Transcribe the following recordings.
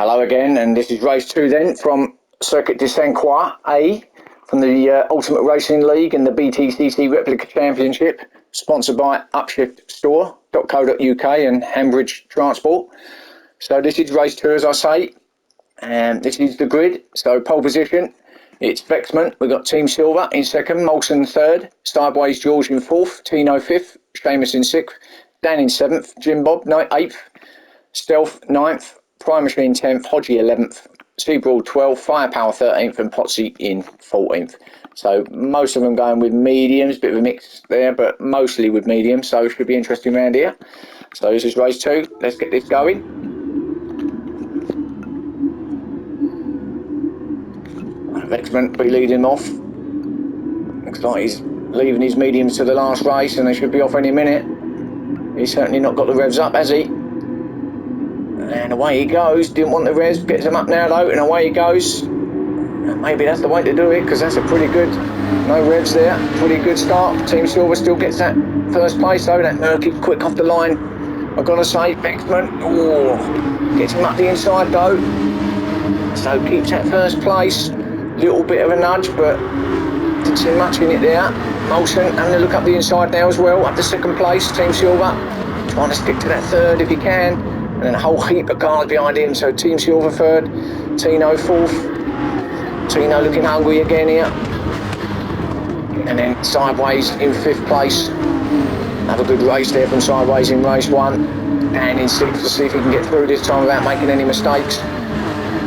Hello again, and this is race 2 then from Circuit de Saint Croix A from the Ultimate Racing League and the BTCC Replica Championship, sponsored by upshiftstore.co.uk and Hambridge Transport. So this is race 2, as I say, and this is the grid. So pole position, it's Vexman. We've got Team Silver in second, Molson third, Sideways George in fourth, Tino fifth, Seamus in sixth, Dan in seventh, Jim Bob eighth, Stealth ninth, Prime Machine 10th, Hodgie 11th, Seabroad 12th, Firepower 13th and Potsy in 14th. So most of them going with mediums, bit of a mix there, but mostly with mediums, so it should be interesting around here. So this is race 2, let's get this going. Vexman will be leading him off. Looks like he's leaving his mediums to the last race and they should be off any minute. He's certainly not got the revs up, has he? And away he goes. Didn't want the revs, gets them up now though, and away he goes. And maybe that's the way to do it, because that's a pretty good, no revs there, pretty good start. Team Silver still gets that first place though. That Murky quick off the line, I've got to say. Vexman, gets him up the inside though, so keeps that first place. Little bit of a nudge, but didn't see much in it there. Molson having a look up the inside now as well, up to second place. Team Silver trying to stick to that third if he can. And then a whole heap of cars behind him. So Team Silver third, Tino fourth. Tino looking hungry again here. And then Sideways in fifth place. Have a good race there from Sideways in race 1. And in sixth to see if he can get through this time without making any mistakes.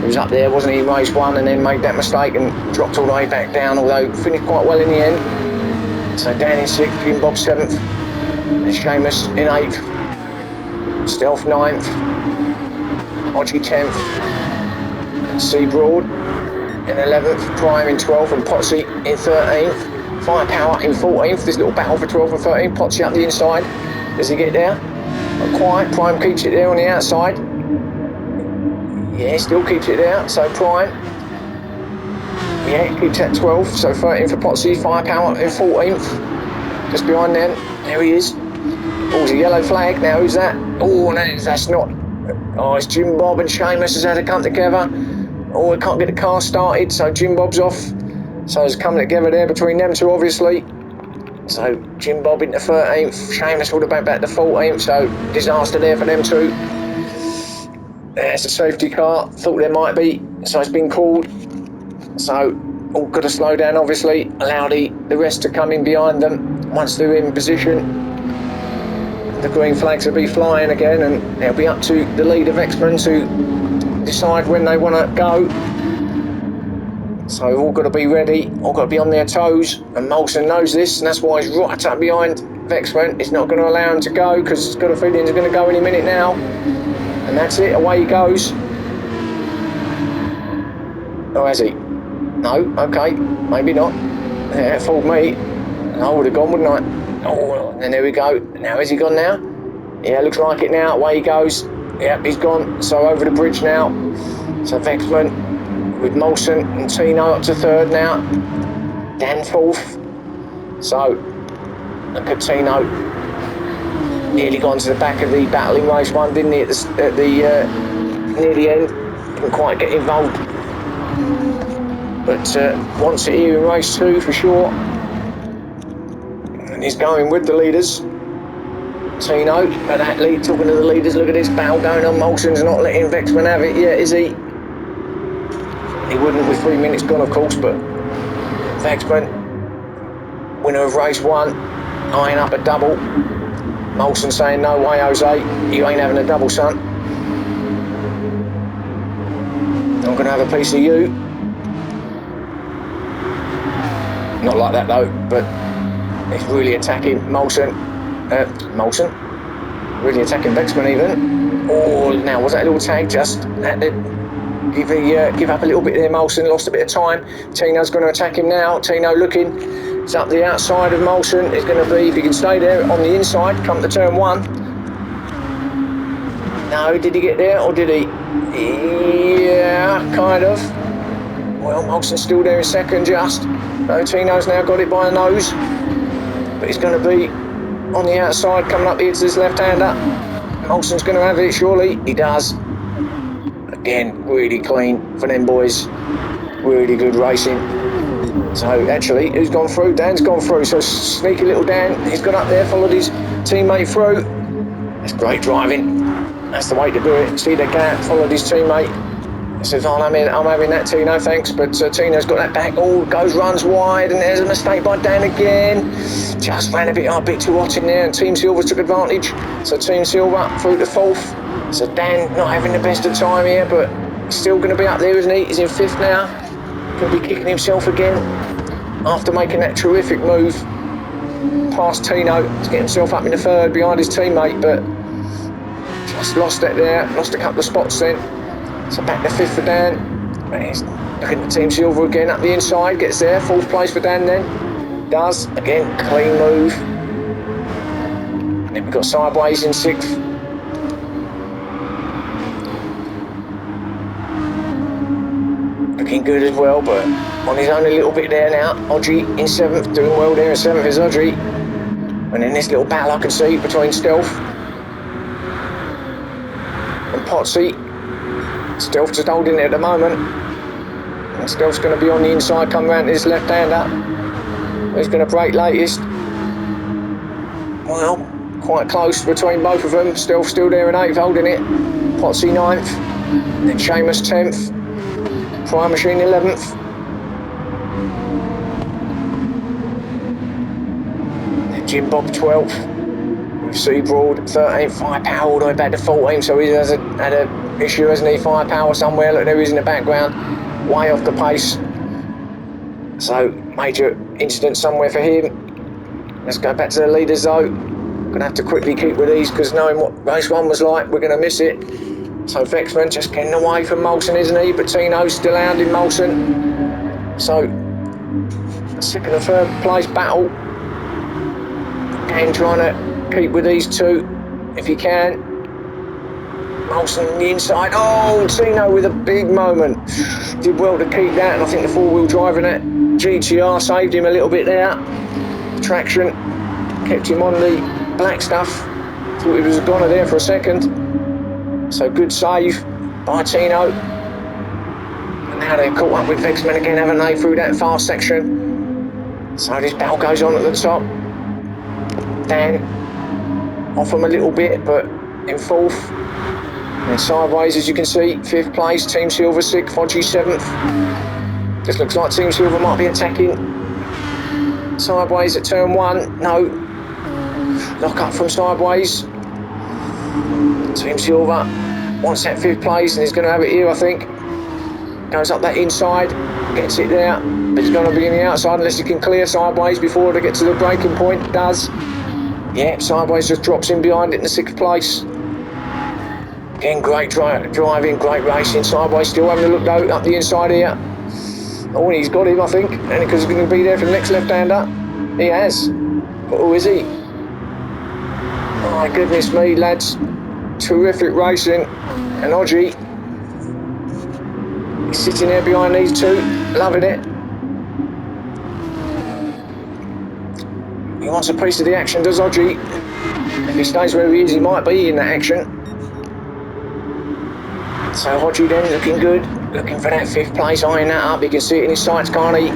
He was up there, wasn't he, in race 1, and then made that mistake and dropped all the way back down, although finished quite well in the end. So Dan in sixth, Jim Bob 7th. And Seamus in 8th. Stealth 9th, Hodgie 10th, Seabroad in 11th, Prime in 12th and Potsy in 13th, Firepower in 14th. This little battle for 12th and 13th, Potsy up the inside. Does he get there? Not quite. Prime keeps it there on the outside. Yeah, still keeps it there, so Prime, yeah, keeps that 12th, so 13th for Potsy, Firepower in 14th, just behind them, there he is. Oh, it's a yellow flag now, who's that? Oh, no, that's not. Oh, it's Jim Bob and Seamus has had to come together. Oh, we can't get the car started, so Jim Bob's off. So it's coming together there between them two, obviously. So Jim Bob into 13th, Seamus all the way back to 14th, so disaster there for them two. There's a safety car, thought there might be, so it's been called. So all got to slow down, obviously, allow the rest to come in behind them once they're in position. The green flags will be flying again, and it'll be up to the leader Vexman to decide when they want to go. So all got to be ready, all got to be on their toes, and Molson knows this, and that's why he's right up behind Vexman. He's not going to allow him to go, because he's got a feeling he's going to go any minute now. And that's it, away he goes. Oh, has he? No, okay, maybe not. Yeah, it fooled me. I would have gone, wouldn't I? Oh, and there we go. Now, has he gone now? Yeah, looks like it now. Away he goes. Yep, he's gone. So over the bridge now. So Vexman with Molson and Tino up to third now. Dan fourth. So look at Tino. Nearly gone to the back of the battle in race 1, didn't he? Near the end. Didn't quite get involved. But wants it here in race 2 for sure. He's going with the leaders. Tino, but that lead, talking to the leaders, look at this battle going on. Molson's not letting Vexman have it yet, is he? He wouldn't with 3 minutes gone, of course, but Vexman, winner of race 1, eyeing up a double. Molson saying, no way, Jose, you ain't having a double, son. I'm going to have a piece of you. Not like that, though, but he's really attacking Molson. Really attacking Vexman even. Oh, now was that a little tag? Just had to give up a little bit there. Molson lost a bit of time. Tino's going to attack him now. Tino looking. It's up the outside of Molson. It's going to be, if he can stay there on the inside, come to turn 1. No, did he get there or did he? Yeah, kind of. Well, Molson's still there in second just. No, Tino's now got it by the nose. But he's going to be on the outside, coming up here to this left-hander. Molson's going to have it, surely. He does. Again, really clean for them boys. Really good racing. So actually, who's gone through? Dan's gone through. So sneaky little Dan, he's gone up there, followed his teammate through. That's great driving. That's the way to do it. See the gap, followed his teammate. He says, oh, I'm having that, Tino, thanks. But Tino's got that back. Oh, runs wide, and there's a mistake by Dan again. Just ran a bit too hot in there, and Team Silver took advantage. So Team Silver through to fourth. So Dan not having the best of time here, but still going to be up there, isn't he? He's in fifth now. Going to be kicking himself again after making that terrific move past Tino to get himself up in the third behind his teammate, but just lost it there. Lost a couple of spots then. So back to fifth for Dan. He's looking at Team Silver again up the inside, gets there, fourth place for Dan then. Does, again, clean move. And then we've got Sideways in sixth. Looking good as well, but on his own a little bit there now. Audrey in seventh, doing well there in seventh is Audrey. And then this little battle I can see between Stealth and Potsy. Stealth's just holding it at the moment. And Stealth's going to be on the inside, come round to his left-hander. He's going to break latest. Well, quite close between both of them. Stealth still there in eighth, holding it. Potsy ninth. Then Seamus 10th. Croix Machine 11th. Then Jim Bob 12th. With Sea Broad 13th. Firepower all the way back to 14th. So he has had a issue, hasn't he? Firepower somewhere. Look, there he is in the background. Way off the pace. So major incident somewhere for him. Let's go back to the leaders though. Gonna have to quickly keep with these because knowing what race one was like, we're gonna miss it. So Vexman just getting away from Molson, isn't he? But Tino's still hounding Molson. So second and third place battle. Again, trying to keep with these two if you can. Molson on the inside. Oh, Tino with a big moment. Did well to keep that, and I think the four-wheel driving it. GTR saved him a little bit there. Traction kept him on the black stuff. Thought he was a goner there for a second. So good save by Tino. And now they're caught up with Vexman again, haven't they, through that fast section. So this battle goes on at the top. Dan off him a little bit, but in fourth. And Sideways, as you can see, fifth place. Team Silver 6th, Fodgy 7th. This looks like Team Silver might be attacking. Sideways at turn 1. No. Lock up from Sideways. Team Silver wants that fifth place and he's going to have it here, I think. Goes up that inside, gets it there, but he's going to be in the outside unless he can clear Sideways before they get to the breaking point. Does. Yeah, Sideways just drops in behind it in the sixth place. Again, great driving, great racing. Sideways still having a look though up the inside here. Oh, he's got him, I think, and because he's going to be there for the next left-hander. He has. But who is he? Oh my goodness me, lads. Terrific racing. And Audrey, he's sitting there behind these two, loving it. He wants a piece of the action, does Audrey? If he stays where he is, he might be in that action. So Audrey then looking good, looking for that fifth place, eyeing that up. He can see it in his sights, can't he?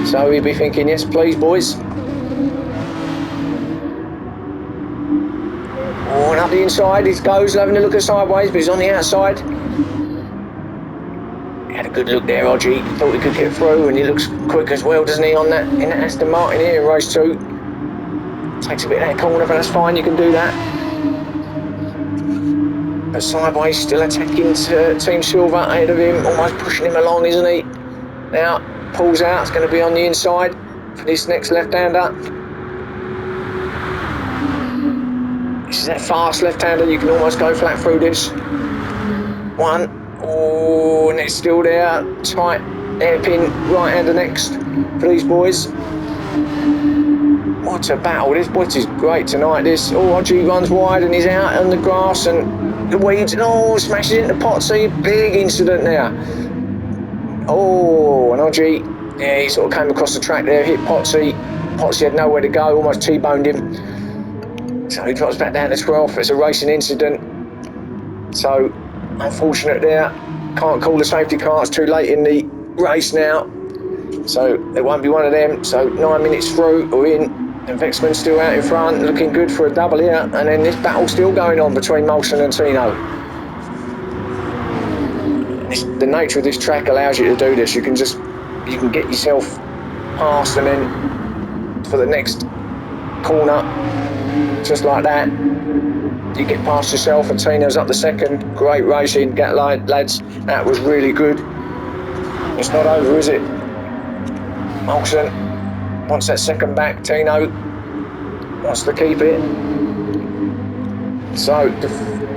So he'll be thinking, yes please boys. Oh, and up the inside he goes, having a look at Sideways, but he's on the outside. He had a good look there, Audrey. He thought he could get through, and he looks quick as well, doesn't he, on that in that Aston Martin here in race 2. Takes a bit of that corner, but that's fine, you can do that. But Sideways still attacking Team Silver ahead of him, almost pushing him along, isn't he? Now, pulls out, it's going to be on the inside for this next left-hander. This is that fast left-hander, you can almost go flat through this. One, oh, and it's still there, tight hairpin right-hander next for these boys. What a battle, this is great tonight, this. Oh, Audrey runs wide and he's out on the grass and the weeds, and oh, smashes into Potsy, big incident there. Oh, and Audrey, yeah, he sort of came across the track there, hit Potsy. Potsy had nowhere to go, almost T-boned him. So he drops back down to 12th. It's a racing incident. So Unfortunate there. Can't call the safety car, it's too late in the race now. So it won't be one of them. So 9 minutes through or in, and Vexman's still out in front, looking good for a double here. And then this battle still going on between Molson and Tino. The nature of this track allows you to do this. You can get yourself past, and then for the next corner, just like that, you get past yourself, and Tino's up the second. Great racing, lads. That was really good. It's not over, is it? Molson wants that second back. Tino wants to keep it. So,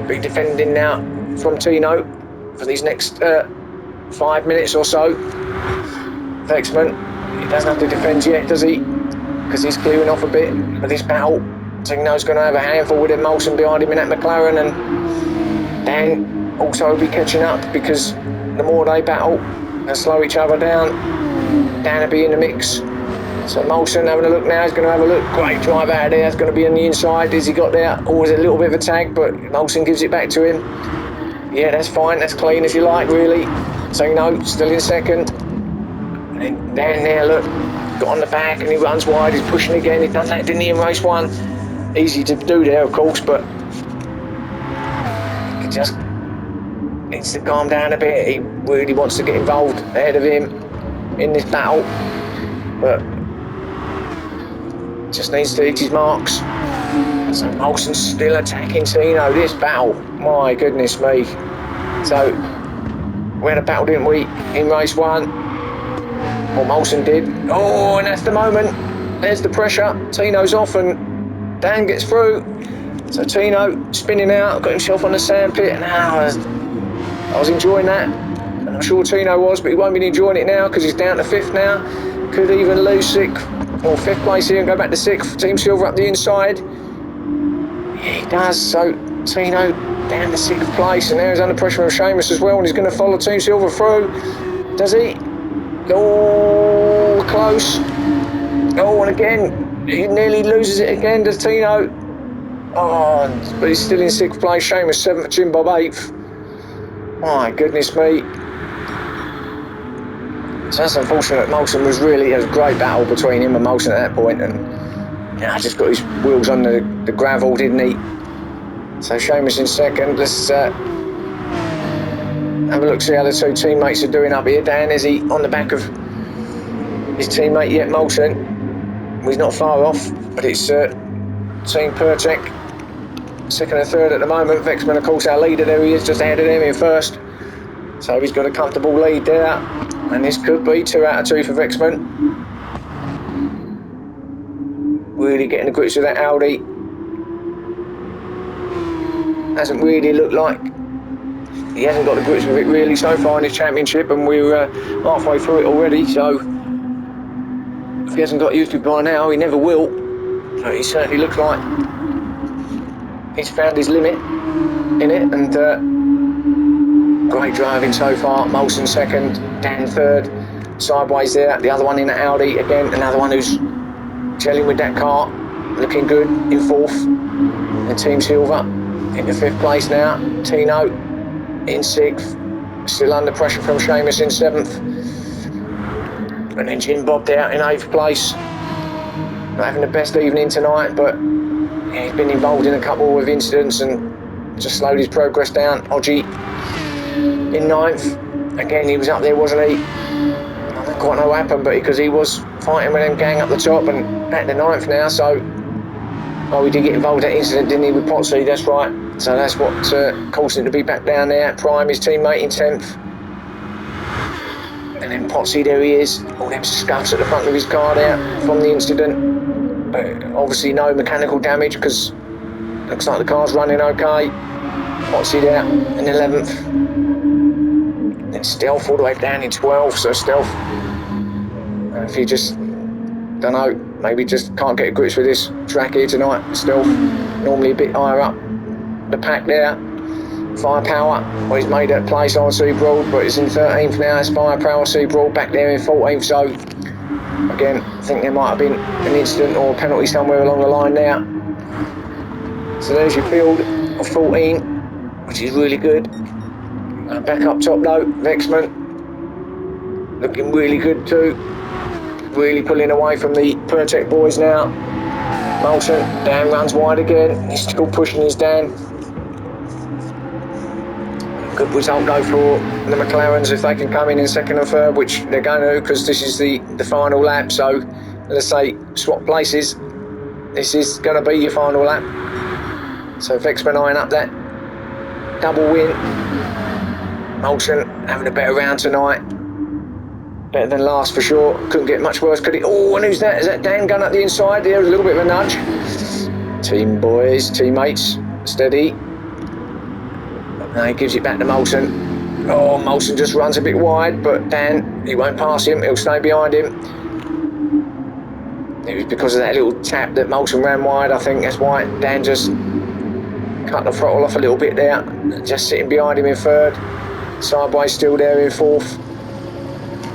be defending now from Tino for these next 5 minutes or so. Vexman, he doesn't have to defend yet, does he? Because he's clearing off a bit of this battle. Tino's going to have a handful with him, Molson behind him in that McLaren, and Dan also will be catching up, because the more they battle and slow each other down, Dan will be in the mix. So Molson having a look now, he's going to have a look. Great drive out of there, it's going to be on the inside. Has he got there? Always a little bit of a tag, but Molson gives it back to him. Yeah, that's fine, that's clean as you like, really. Tino still in second. And then Dan there, look, got on the back and he runs wide, he's pushing again. He's done that, didn't he, in race 1? Easy to do there, of course, but he just needs to calm down a bit. He really wants to get involved ahead of him in this battle, but just needs to hit his marks. So Molson's still attacking Tino. This battle, my goodness me. So we had a battle, didn't we, in race 1? Or Molson did. Oh, and that's the moment. There's the pressure. Tino's off and Dan gets through. So Tino spinning out, got himself on the sandpit, and I was enjoying that. And I'm sure Tino was, but he won't be enjoying it now because he's down to 5th now. Could even lose 6th or 5th place here and go back to 6th. Team Silver up the inside. Yeah, he does. So Tino down to 6th place, and now he's under pressure from Seamus as well, and he's going to follow Team Silver through. Does he? Oh, close. Oh, and again, he nearly loses it again, does Tino? Oh, but he's still in 6th place. Seamus 7th, Jim Bob 8th. My goodness me. So that's unfortunate. Molson was really a great battle between him and Molson at that point, and yeah, just got his wheels on the gravel, didn't he? So Seamus in 2nd. Let's have a look, see how the 2 teammates are doing up here. Dan, is he on the back of his teammate yet, Molson? Well, he's not far off, but it's Team Pertek 2nd and 3rd at the moment. Vexman, of course, our leader. There he is, just ahead of him in 1st. So he's got a comfortable lead there, and this could be 2 out of 2 for Vexman. Really getting the grips with that Audi. Hasn't really looked like he hasn't got the grips with it really so far in this championship, and we're halfway through it already. So if he hasn't got used to it by now, he never will. But he certainly looks like he's found his limit in it, and great driving so far. Molson 2nd, Dan 3rd, sideways there. The other one in the Audi, again, another one who's gelling with that car, looking good in 4th. And Team Silver into 5th place now. Tino in 6th, still under pressure from Seamus in 7th. And then Jim Bob out in 8th place. Not having the best evening tonight, but yeah, he's been involved in a couple of incidents and just slowed his progress down. Odgie in 9th. Again, he was up there, wasn't he? I don't quite know what happened, but because he was fighting with them gang up the top, and back to 9th now, so he did get involved in that incident, didn't he, with Potsy? That's right. So that's what caused him to be back down there. Prime, his teammate, in 10th. And then Potsy, there he is. All them scuffs at the front of his car there from the incident. But obviously no mechanical damage, because looks like the car's running okay. Potsy there in 11th. Then Stealth all the way down in 12th. So Stealth, if you just, don't know, maybe just can't get grips with this track here tonight. Stealth, normally a bit higher up the pack there. Firepower, well, he's made that place on Seabroad, but he's in 13th now. It's Firepower, Seabroad back there in 14th. So again, I think there might have been an incident or a penalty somewhere along the line there. So there's your field of 14, which is really good. And back up top though, Vexman. Looking really good too. Really pulling away from the Pertec boys now. Moulton, Dan runs wide again. He's still pushing his Dan. Good result though for the McLarens if they can come in second and third, which they're going to because this is the final lap. So let's say swap places. This is going to be your final lap. So Vexman eyeing up that double win. Moulton having a better round tonight. Better than last for sure. Couldn't get much worse, could it? Oh, and who's that? Is that Dan Gunn at the inside? There's a little bit of a nudge. Team boys, teammates, steady. Now he gives it back to Moulton. Oh, Moulton just runs a bit wide, but Dan, he won't pass him. He'll stay behind him. It was because of that little tap that Moulton ran wide. I think that's why Dan just cut the throttle off a little bit there. Just sitting behind him in third. Sideways still there in fourth.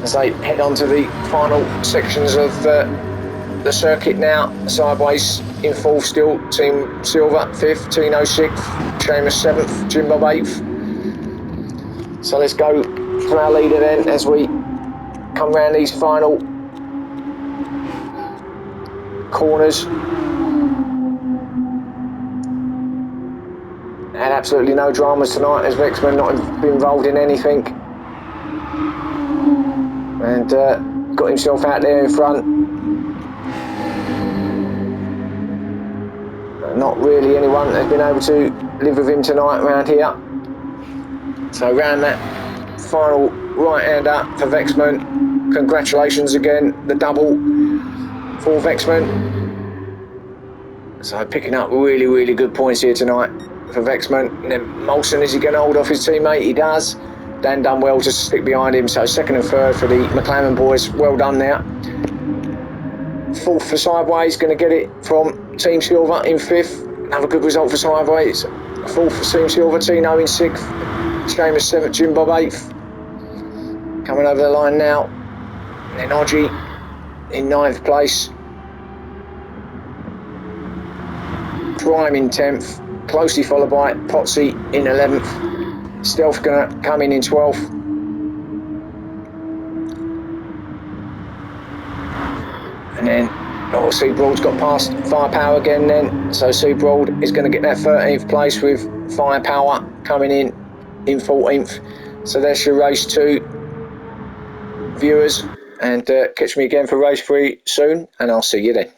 As they head on to the final sections of the circuit now. Sideways in fourth still. Team Silver fifth, Tino sixth, Seamus seventh, Jim Bob eighth. So let's go to our leader then as we come round these final corners. Had absolutely no dramas tonight as Vexman not been involved in anything. And got himself out there in front. Not really anyone has been able to live with him tonight around here. So round that final right-hander for Vexman. Congratulations again, the double for Vexman. So picking up really, really good points here tonight for Vexman. And then Moulton, is he going to hold off his teammate? He does. Dan done well to stick behind him. So second and third for the McLaren boys. Well done there. Fourth for Sideways, going to get it from Team Silver in fifth. Another good result for Sideways. Fourth for Team Silver, Tino in sixth. Seamus seventh, Jim Bob eighth. Coming over the line now. And then Odgie in ninth place. Prime in 10th. Closely followed by Potsy in 11th. Stealth going to come in 12th. And then Seabroad's got past Firepower again then. So Seabroad is going to get that 13th place with Firepower coming in 14th. So that's your race 2 viewers. And catch me again for race 3 soon. And I'll see you then.